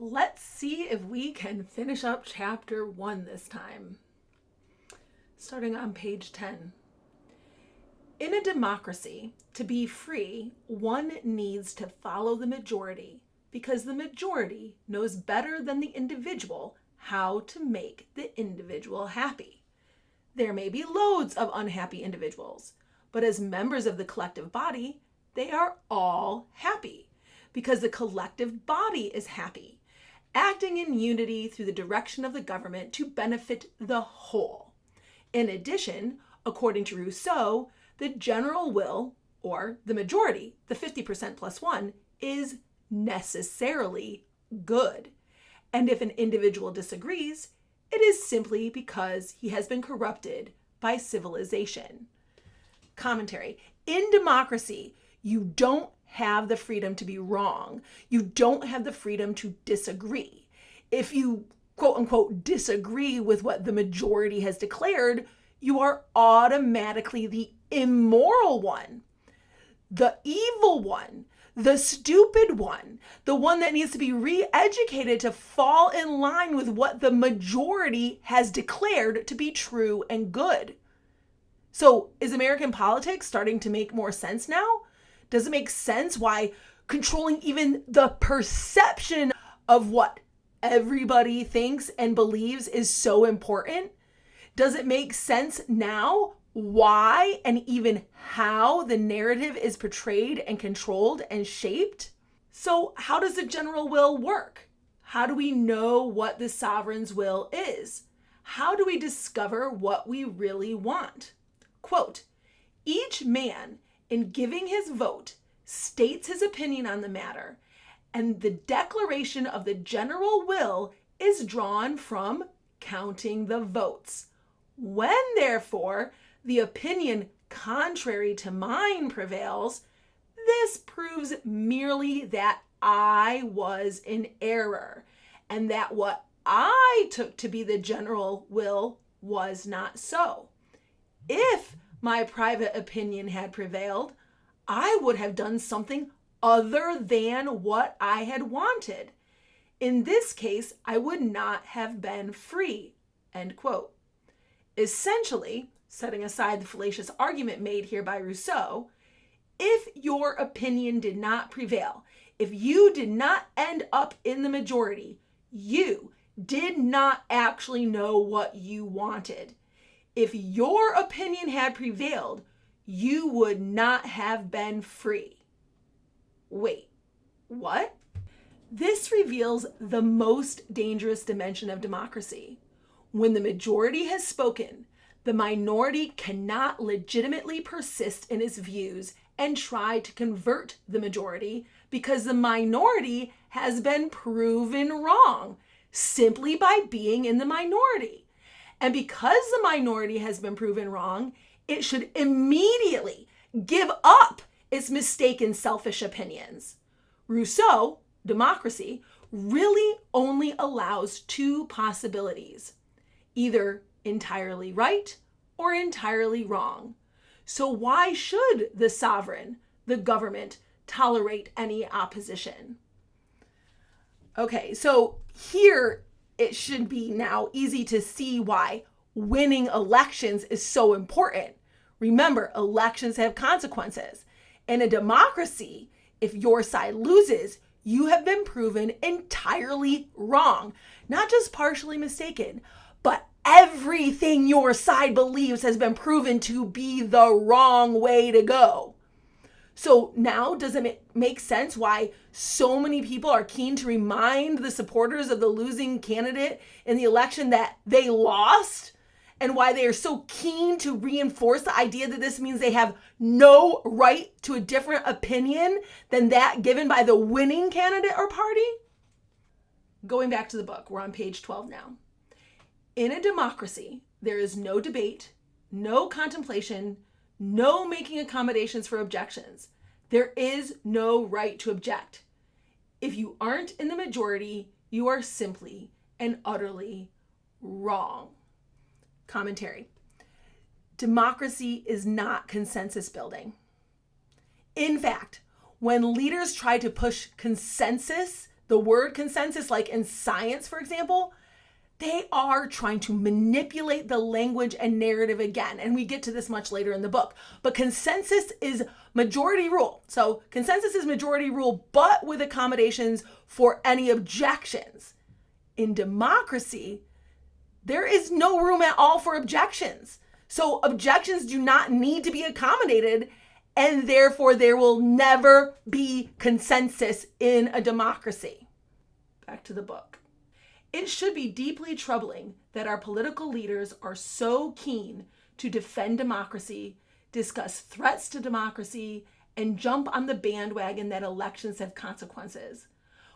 Let's see if we can finish up chapter 1 this time. Starting on page 10. In a democracy, to be free, one needs to follow the majority because the majority knows better than the individual how to make the individual happy. There may be loads of unhappy individuals, but as members of the collective body, they are all happy because the collective body is happy, acting in unity through the direction of the government to benefit the whole. In addition, according to Rousseau, the general will, or the majority, the 50% plus 1, is necessarily good. And if an individual disagrees, it is simply because he has been corrupted by civilization. Commentary. In democracy, you don't have the freedom to be wrong. You don't have the freedom to disagree. If you, quote unquote, disagree with what the majority has declared, you are automatically the immoral one, the evil one, the stupid one, the one that needs to be re-educated to fall in line with what the majority has declared to be true and good. So is American politics starting to make more sense now? Does it make sense why controlling even the perception of what everybody thinks and believes is so important? Does it make sense now why and even how the narrative is portrayed and controlled and shaped? So how does the general will work? How do we know what the sovereign's will is? How do we discover what we really want? Quote, each man in giving his vote states his opinion on the matter, and the declaration of the general will is drawn from counting the votes. When, therefore, the opinion contrary to mine prevails, this proves merely that I was in error, and that what I took to be the general will was not so. If my private opinion had prevailed, I would have done something other than what I had wanted. In this case, I would not have been free. End quote. Essentially, setting aside the fallacious argument made here by Rousseau, if your opinion did not prevail, if you did not end up in the majority, you did not actually know what you wanted. If your opinion had prevailed, you would not have been free. Wait, what? This reveals the most dangerous dimension of democracy. When the majority has spoken, the minority cannot legitimately persist in its views and try to convert the majority because the minority has been proven wrong simply by being in the minority. And because the minority has been proven wrong, it should immediately give up its mistaken selfish opinions. Rousseau, democracy, really only allows two possibilities, either entirely right or entirely wrong. So why should the sovereign, the government, tolerate any opposition? Okay, so here it should be now easy to see why winning elections is so important. Remember, elections have consequences. In a democracy, if your side loses, you have been proven entirely wrong, not just partially mistaken, but everything your side believes has been proven to be the wrong way to go. So now, does it make sense why so many people are keen to remind the supporters of the losing candidate in the election that they lost? And why they are so keen to reinforce the idea that this means they have no right to a different opinion than that given by the winning candidate or party? Going back to the book, we're on page 12 now. In a democracy, there is no debate, no contemplation, no making accommodations for objections. There is no right to object. If you aren't in the majority, you are simply and utterly wrong. Commentary. Democracy is not consensus building. In fact, when leaders try to push consensus the word consensus, like in science, for example, they are trying to manipulate the language and narrative again. And we get to this much later in the book. But consensus is majority rule. So consensus is majority rule, but with accommodations for any objections. In democracy, there is no room at all for objections. So objections do not need to be accommodated, and therefore there will never be consensus in a democracy. Back to the book. It should be deeply troubling that our political leaders are so keen to defend democracy, discuss threats to democracy, and jump on the bandwagon that elections have consequences.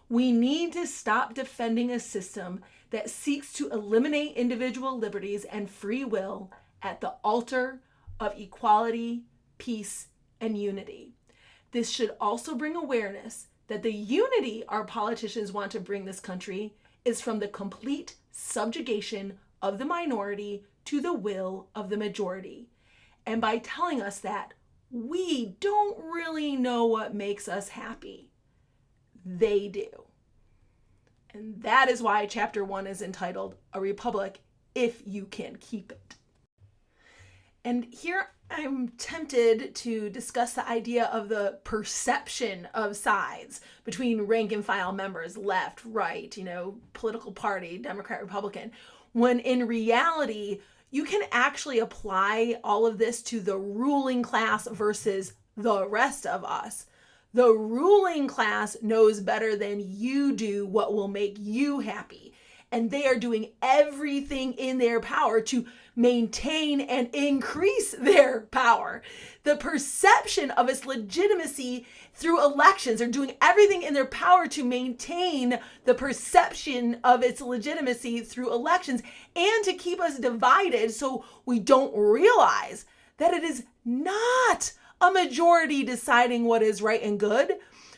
We need to stop defending a system that seeks to eliminate individual liberties and free will at the altar of equality, peace, and unity. This should also bring awareness that the unity our politicians want to bring this country is from the complete subjugation of the minority to the will of the majority. And by telling us that we don't really know what makes us happy, they do. And that is why chapter 1 is entitled A Republic If You Can Keep It. And here I'm tempted to discuss the idea of the perception of sides between rank and file members, left, right, political party, Democrat, Republican, when in reality, you can actually apply all of this to the ruling class versus the rest of us. The ruling class knows better than you do what will make you happy. And they are doing everything in their power to maintain and increase their power. The perception of its legitimacy through elections, are doing everything in their power to maintain the perception of its legitimacy through elections and to keep us divided so we don't realize that it is not a majority deciding what is right and good,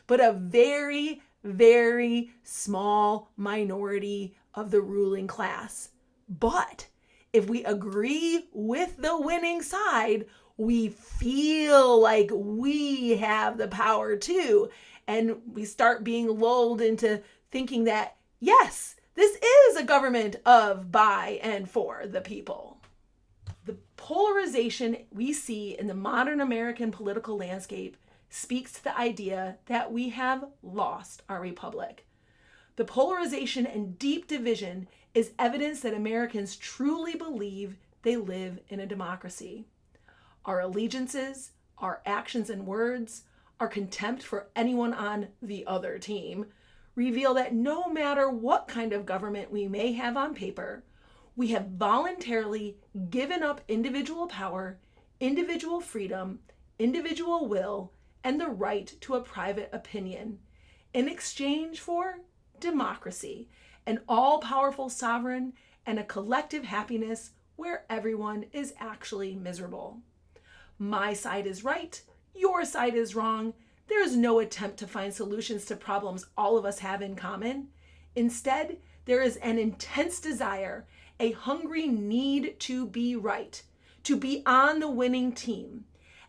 but a very, very small minority of the ruling class. But if we agree with the winning side, we feel like we have the power too. And we start being lulled into thinking that, yes, this is a government of, by, and for the people. The polarization we see in the modern American political landscape speaks to the idea that we have lost our republic. The polarization and deep division is evidence that Americans truly believe they live in a democracy. Our allegiances, our actions and words, our contempt for anyone on the other team reveal that no matter what kind of government we may have on paper, we have voluntarily given up individual power, individual freedom, individual will, and the right to a private opinion in exchange for democracy, an all-powerful sovereign, and a collective happiness where everyone is actually miserable. My side is right, your side is wrong. There is no attempt to find solutions to problems all of us have in common. Instead, there is an intense desire, a hungry need to be right, to be on the winning team,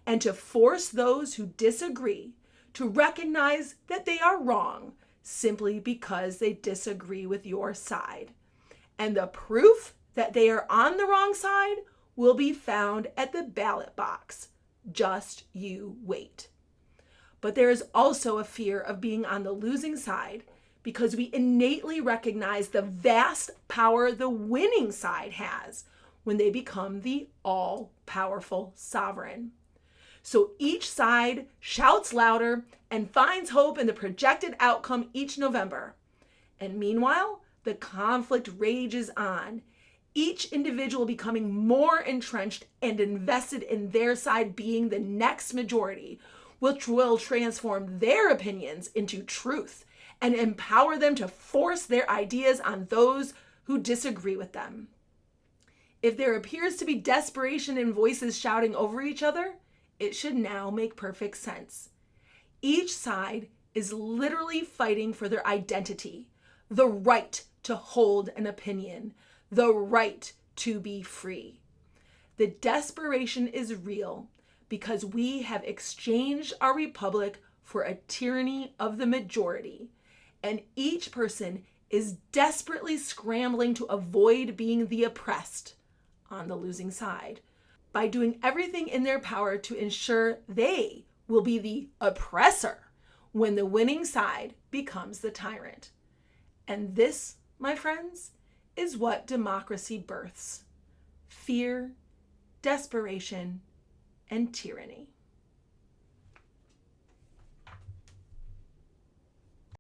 and to force those who disagree to recognize that they are wrong simply because they disagree with your side. And the proof that they are on the wrong side will be found at the ballot box. Just you wait. But there is also a fear of being on the losing side because we innately recognize the vast power the winning side has when they become the all-powerful sovereign. So each side shouts louder and finds hope in the projected outcome each November. And meanwhile, the conflict rages on, each individual becoming more entrenched and invested in their side being the next majority, which will transform their opinions into truth and empower them to force their ideas on those who disagree with them. If there appears to be desperation in voices shouting over each other, it should now make perfect sense. Each side is literally fighting for their identity, the right to hold an opinion, the right to be free. The desperation is real because we have exchanged our republic for a tyranny of the majority, and each person is desperately scrambling to avoid being the oppressed on the losing side by doing everything in their power to ensure they will be the oppressor when the winning side becomes the tyrant. And this, my friends, is what democracy births: fear, desperation, and tyranny.